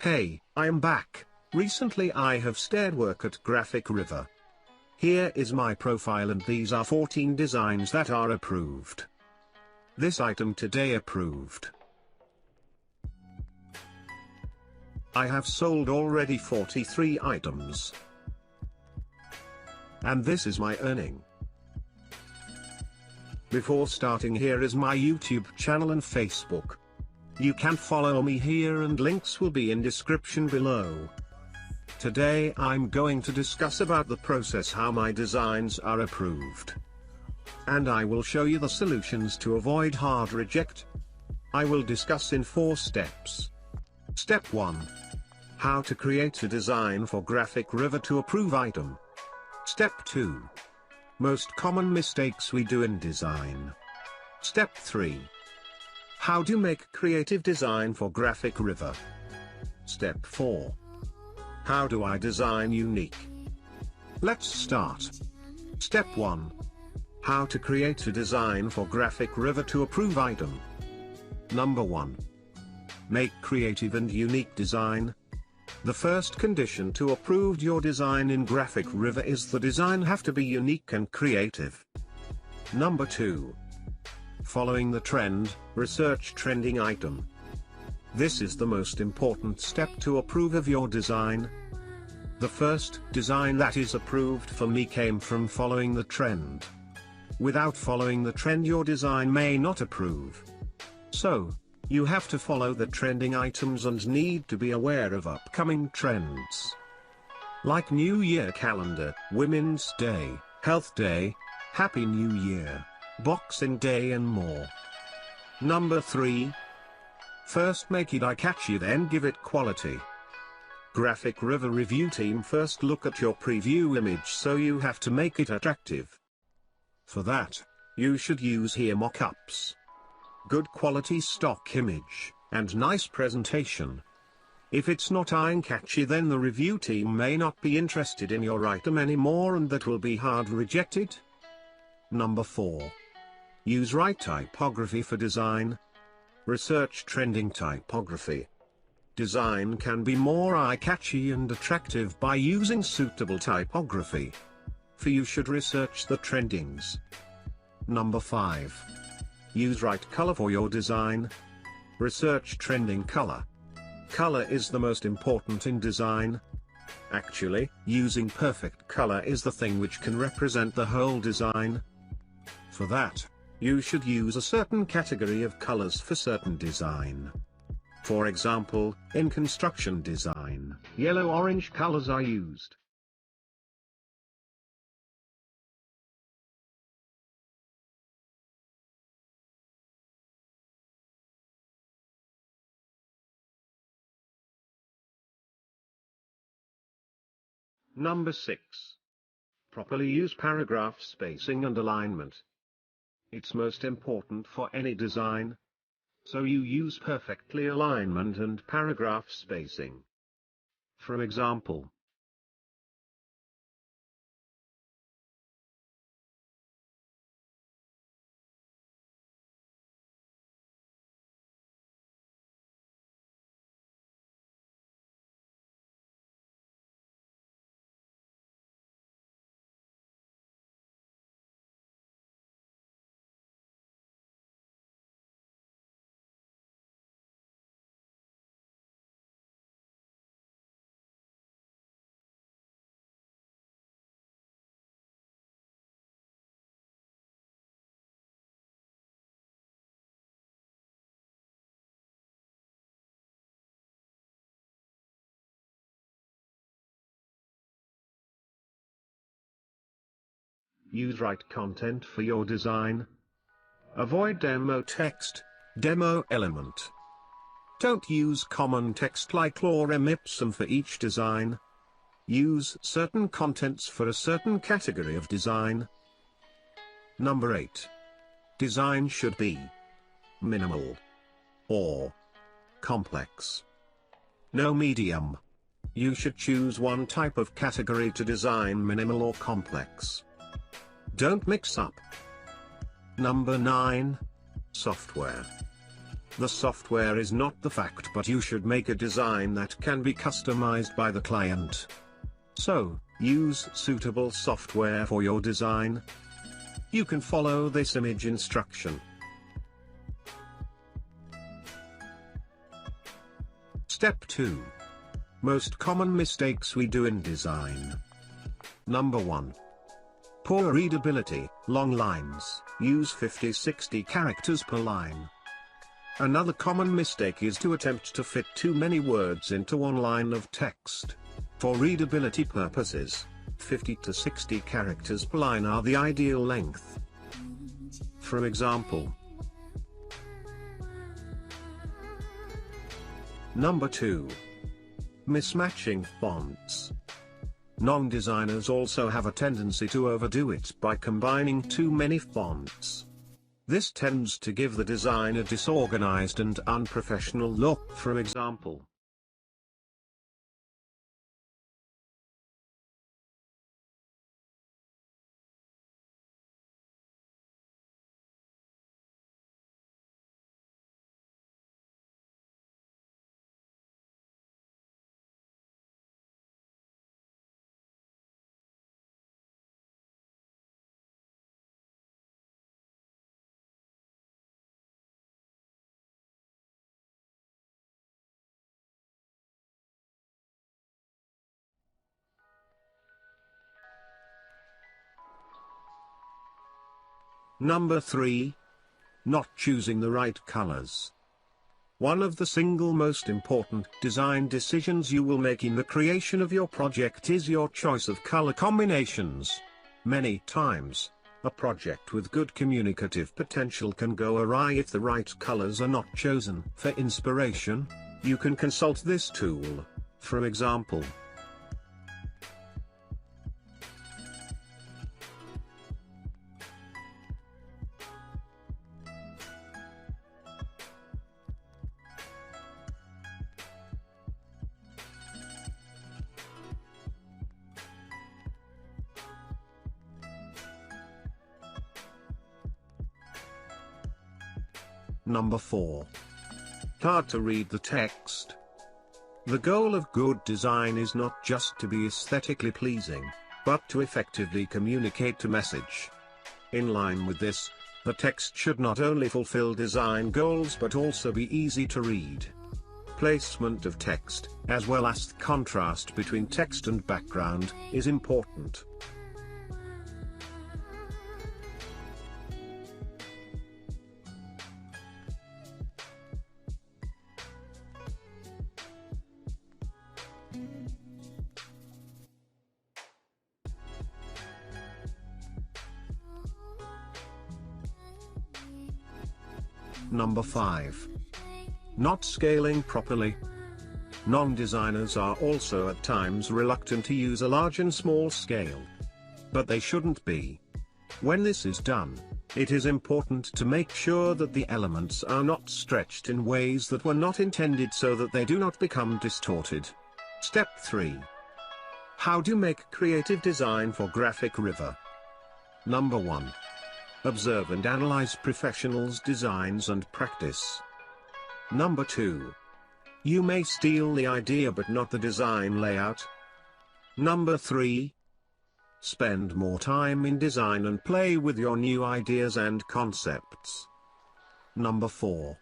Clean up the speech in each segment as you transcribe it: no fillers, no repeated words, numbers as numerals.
Hey, I am back. Recently I have started work at GraphicRiver. Here is my profile and these are 14 designs that are approved. This item today approved. I have sold already 43 items. And this is my earning. Before starting, here is my YouTube channel and Facebook. You can follow me here and links will be in description below. Today I'm going to discuss about the process how my designs are approved. And I will show you the solutions to avoid hard reject. I will discuss in 4 steps. Step 1. How to create a design for GraphicRiver to approve item. Step 2. Most common mistakes we do in design. Step 3. How to make creative design for GraphicRiver. Step 4. How do I design unique? Let's start. Step 1. How to create a design for GraphicRiver to approve item. Number 1. Make creative and unique design. The first condition to approve your design in GraphicRiver is the design have to be unique and creative. Number 2. Following the trend, research trending item. This is the most important step to approve of your design. The first design that is approved for me came from following the trend. Without following the trend your design may not approve. So, you have to follow the trending items and need to be aware of upcoming trends. Like New Year calendar, Women's Day, Health Day, Happy New Year, Boxing Day and more. Number 3. First make it eye-catchy then give it quality. GraphicRiver review team first look at your preview image so you have to make it attractive. For that, you should use here mock-ups. Good quality stock image, and nice presentation. If it's not eye-catchy then the review team may not be interested in your item anymore and that will be hard rejected. Number 4. Use right typography for design. Research trending typography. Design can be more eye-catchy and attractive by using suitable typography. For you should research the trendings. Number 5. Use right color for your design. Research trending color. Color is the most important in design. Actually, using perfect color is the thing which can represent the whole design. For that, you should use a certain category of colors for certain design. For example, in construction design, yellow-orange colors are used. Number 6. Properly use paragraph spacing and alignment. It's most important for any design. So you use perfectly alignment and paragraph spacing. For example, use right content for your design. Avoid demo text, demo element. Don't use common text like lorem ipsum for each design. Use certain contents for a certain category of design. Number 8. Design should be minimal or complex. No medium. You should choose one type of category to design minimal or complex. Don't mix up. Number 9. Software. The software is not the fact, but you should make a design that can be customized by the client. So, use suitable software for your design. You can follow this image instruction. Step 2. Most common mistakes we do in design. Number 1. Poor readability, long lines, use 50-60 characters per line. Another common mistake is to attempt to fit too many words into one line of text. For readability purposes, 50 to 60 characters per line are the ideal length. For example. Number 2. Mismatching fonts. Non-designers also have a tendency to overdo it by combining too many fonts. This tends to give the design a disorganized and unprofessional look. For example. Number 3. Not choosing the right colors. One of the single most important design decisions you will make in the creation of your project is your choice of color combinations. Many times, a project with good communicative potential can go awry if the right colors are not chosen. For inspiration, you can consult this tool. For example. Number 4. Hard to read the text. The goal of good design is not just to be aesthetically pleasing, but to effectively communicate a message. In line with this, the text should not only fulfill design goals but also be easy to read. Placement of text, as well as the contrast between text and background, is important. Number 5. Not scaling properly. Non-designers are also at times reluctant to use a large and small scale. But they shouldn't be. When this is done, it is important to make sure that the elements are not stretched in ways that were not intended so that they do not become distorted. Step 3. How to make creative design for GraphicRiver. Number 1. Observe and analyze professionals' designs and practice. Number 2. You may steal the idea but not the design layout. Number 3. Spend more time in design and play with your new ideas and concepts. Number 4.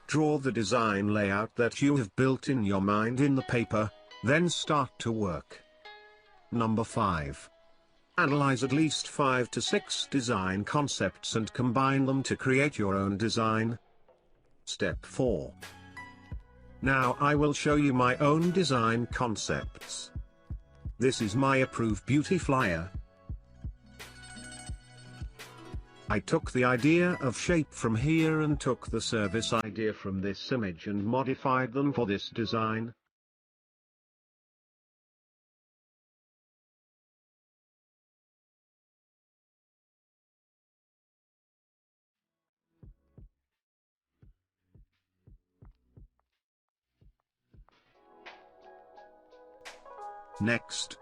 Draw the design layout that you have built in your mind in the paper, then start to work. Number 5. Analyze at least 5 to 6 design concepts and combine them to create your own design. Step 4. Now I will show you my own design concepts. This is my approved beauty flyer. I took the idea of shape from here and took the service idea from this image and modified them for this design. Next,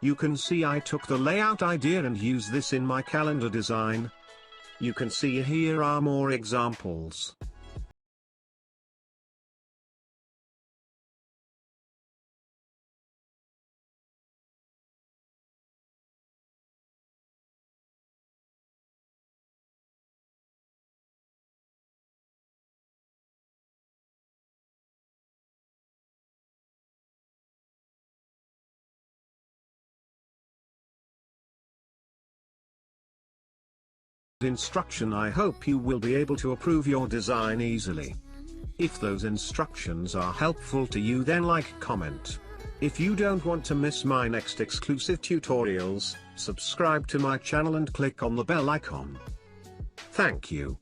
you can see I took the layout idea and used this in my calendar design. You can see here are more examples. Instruction. I hope you will be able to approve your design easily. If those instructions are helpful to you, then like, comment. If you don't want to miss my next exclusive tutorials, subscribe to my channel and click on the bell icon. Thank you.